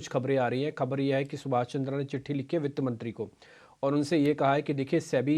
कुछ खबरें आ रही हैं। खबर यह है कि सुभाष चंद्रा ने चिट्ठी लिखी है वित्त मंत्री को और उनसे ये कहा है कि देखिए सेबी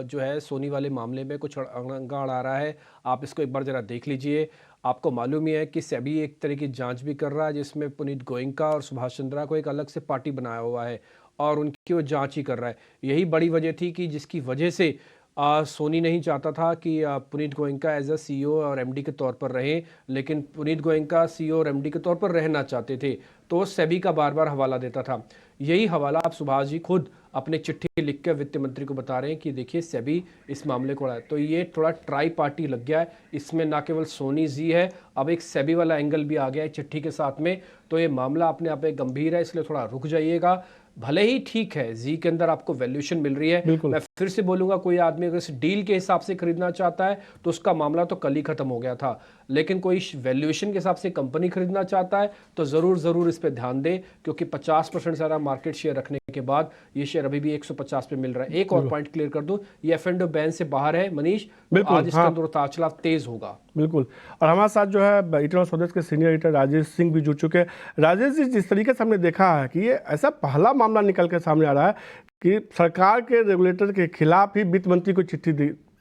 जो है सोनी वाले मामले में कुछ अड़ंगा अड़ा रहा है, आप इसको एक बार ज़रा देख लीजिए। आपको मालूम ही है कि सेबी एक तरह की जांच भी कर रहा है जिसमें पुनीत गोयनका और सुभाष चंद्रा को एक अलग से पार्टी बनाया हुआ है और उनकी वो जांच ही कर रहा है। यही बड़ी वजह थी कि जिसकी वजह से सोनी नहीं चाहता था कि Puneet Goenka as a CEO और एमडी के तौर पर रहें, लेकिन पुनीत गोयनका सीईओ और एमडी के तौर पर रहना चाहते थे, तो सेबी का बार बार हवाला देता था। यही हवाला आप सुभाष जी खुद अपने चिट्ठी लिख कर वित्त मंत्री को बता रहे हैं कि देखिए सेबी इस मामले को है। तो ये थोड़ा ट्राई पार्टी लग गया है, इसमें ना केवल सोनी जी है, अब एक सेबी वाला एंगल भी आ गया है चिट्ठी के साथ में। तो ये मामला अपने आप में गंभीर है, इसलिए थोड़ा रुक जाइएगा। भले ही ठीक है जी के अंदर आपको वैल्यूएशन मिल रही है, बिल्कुल। मैं फिर से बोलूंगा कोई आदमी अगर इस डील के हिसाब से खरीदना चाहता है तो उसका मामला तो कल ही खत्म हो गया था, लेकिन कोई वैल्यूएशन के हिसाब से कंपनी खरीदना चाहता है तो ज़रूर इस पे ध्यान दे, क्योंकि 50% से ज़्यादा मार्केट शेयर रखने के बाद ये शेयर अभी भी 150 पे मिल रहा है। एक और पॉइंट क्लियर कर दूं, ये एफ&ओ बैन से बाहर है मनीष, तो बिल्कुल आज इसके हाँ, अंदर उतार चढ़ाव तेज होगा। बिल्कुल। और हमारे साथ जो है इटन स्वदेश के सीनियर एडिटर राजेश सिंह भी जुड़ चुके हैं। राजेश जी, जिस तरीके से हमने देखा है कि ये ऐसा पहला मामला निकल के सामने आ रहा है कि सरकार के रेगुलेटर के खिलाफ ही वित्त मंत्री को चिट्ठी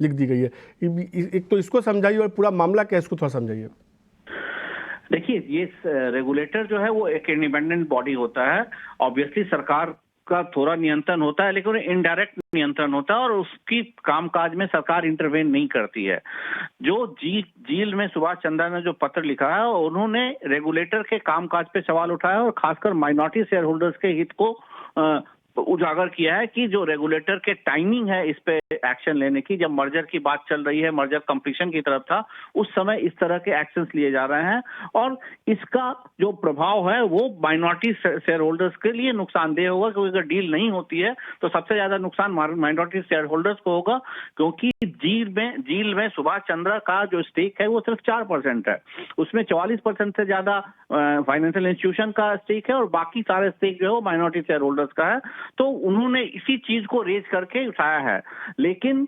लिख दी गई है। एक तो इसको समझाइए और पूरा मामला क्या है इसको थोड़ा समझाइए। देखिए, ये रेगुलेटर जो है वो एक इंडिपेंडेंट बॉडी होता है। ऑब्वियसली सरकार का थोड़ा नियंत्रण होता है, लेकिन इनडायरेक्ट नियंत्रण होता है और उसकी कामकाज में सरकार इंटरवेन नहीं करती है। जो जील में सुभाष चंद्रा ने जो पत्र लिखा है, उन्होंने रेगुलेटर के कामकाज पे सवाल उठाया और खासकर माइनॉरिटी शेयर होल्डर्स के हित को उजागर किया है कि जो रेगुलेटर के टाइमिंग है इस पे एक्शन लेने की, जब मर्जर की बात चल रही है, मर्जर कंप्लीशन की तरफ था, उस समय इस तरह के एक्शंस लिए जा रहे हैं और इसका जो प्रभाव है वो माइनॉरिटी शेयर होल्डर्स के लिए नुकसानदेह होगा, क्योंकि अगर डील नहीं होती है तो सबसे ज्यादा नुकसान माइनॉरिटी शेयर होल्डर्स को होगा, क्योंकि जील में सुभाष चंद्रा का जो स्टेक है वो सिर्फ 4% है। उसमें 44% से ज्यादा फाइनेंशियल इंस्टीट्यूशन का स्टेक है और बाकी सारे स्टेक जो है वो माइनॉरिटी शेयर होल्डर्स का है। तो उन्होंने इसी चीज को रेज करके उठाया है, लेकिन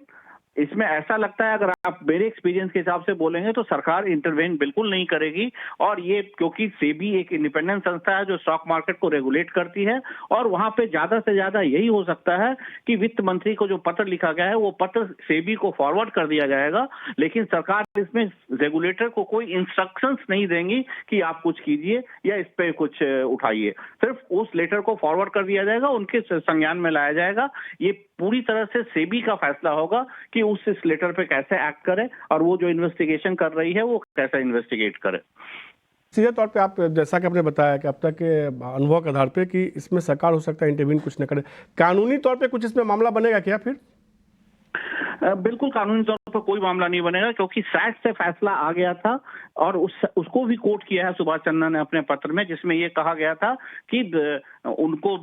इसमें ऐसा लगता है, अगर आप मेरे एक्सपीरियंस के हिसाब से बोलेंगे तो सरकार इंटरवेन बिल्कुल नहीं करेगी। और ये क्योंकि सेबी एक इंडिपेंडेंट संस्था है जो स्टॉक मार्केट को रेगुलेट करती है और वहां पे ज्यादा से ज्यादा यही हो सकता है कि वित्त मंत्री को जो पत्र लिखा गया है वो पत्र सेबी को फॉरवर्ड कर दिया जाएगा, लेकिन सरकार इसमें रेगुलेटर को कोई इंस्ट्रक्शंस नहीं देंगी कि आप कुछ कीजिए या इस पे कुछ उठाइए। सिर्फ उस लेटर को फॉरवर्ड कर दिया जाएगा, उनके संज्ञान में लाया जाएगा। ये पूरी तरह से सेबी का फैसला होगा कि इस लेटर पे कैसे एक्ट करे और वो जो इन्वेस्टिगेशन कर रही है वो कैसे इन्वेस्टिगेट करे। सीधे तौर पे आप जैसा कि आपने बताया कि अब तक के अनुभव के आधार पे कि इसमें सरकार हो सकता है इंटरवीन कुछ न करे, कानूनी तौर पे कुछ इसमें मामला बनेगा क्या फिर? बिल्कुल कानूनी तौर पर कोई मामला नहीं बनेगा, क्योंकि सैट से फैसला आ गया था और उसको भी कोट किया है सुभाष चंद्रा ने अपने पत्र में, जिसमें ये कहा गया था कि उनको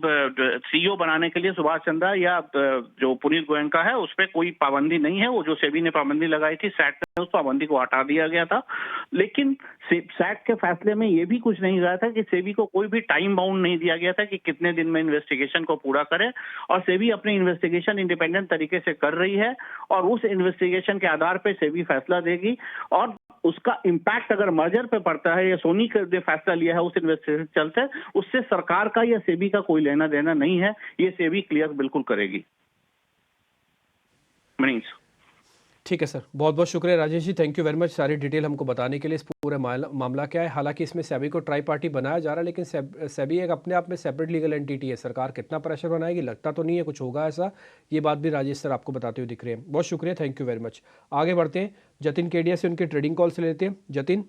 सीईओ बनाने के लिए सुभाष चंद्रा या जो पुनीत गोयनका है उस पर कोई पाबंदी नहीं है। वो जो सेबी ने पाबंदी लगाई थी, सैट ने उस पाबंदी को हटा दिया गया था। लेकिन सैट के फैसले में ये भी कुछ नहीं रहा था कि सेबी को कोई भी टाइम बाउंड नहीं दिया गया था कि कितने दिन में इन्वेस्टिगेशन को पूरा करे, और सेबी अपनी इन्वेस्टिगेशन इंडिपेंडेंट तरीके से कर रही है और उस इन्वेस्टिगेशन के आधार पर सेबी फैसला देगी। और उसका इम्पैक्ट अगर मर्जर पे पड़ता है या सोनी का जो फैसला लिया है उस इन्वेस्टिगेशन चलते, उससे सरकार का या सेबी का कोई लेना देना नहीं है। ये सेबी क्लियर बिल्कुल करेगी। मनीष, ठीक है सर, बहुत बहुत शुक्रिया Rajesh ji, thank you very much सारी डिटेल हमको बताने के लिए। इस पूरे मामला क्या है, हालांकि इसमें सेबी को ट्राई पार्टी बनाया जा रहा है, लेकिन सेबी एक अपने आप में सेपरेट लीगल एंटिटी है। सरकार कितना प्रेशर बनाएगी लगता तो नहीं है कुछ होगा ऐसा, ये बात भी राजेश सर आपको बताते हुए दिख रहे हैं। बहुत शुक्रिया, थैंक यू वेरी मच। आगे बढ़ते हैं, जतिन केडिया से उनके ट्रेडिंग कॉल से लेते हैं। जतिन।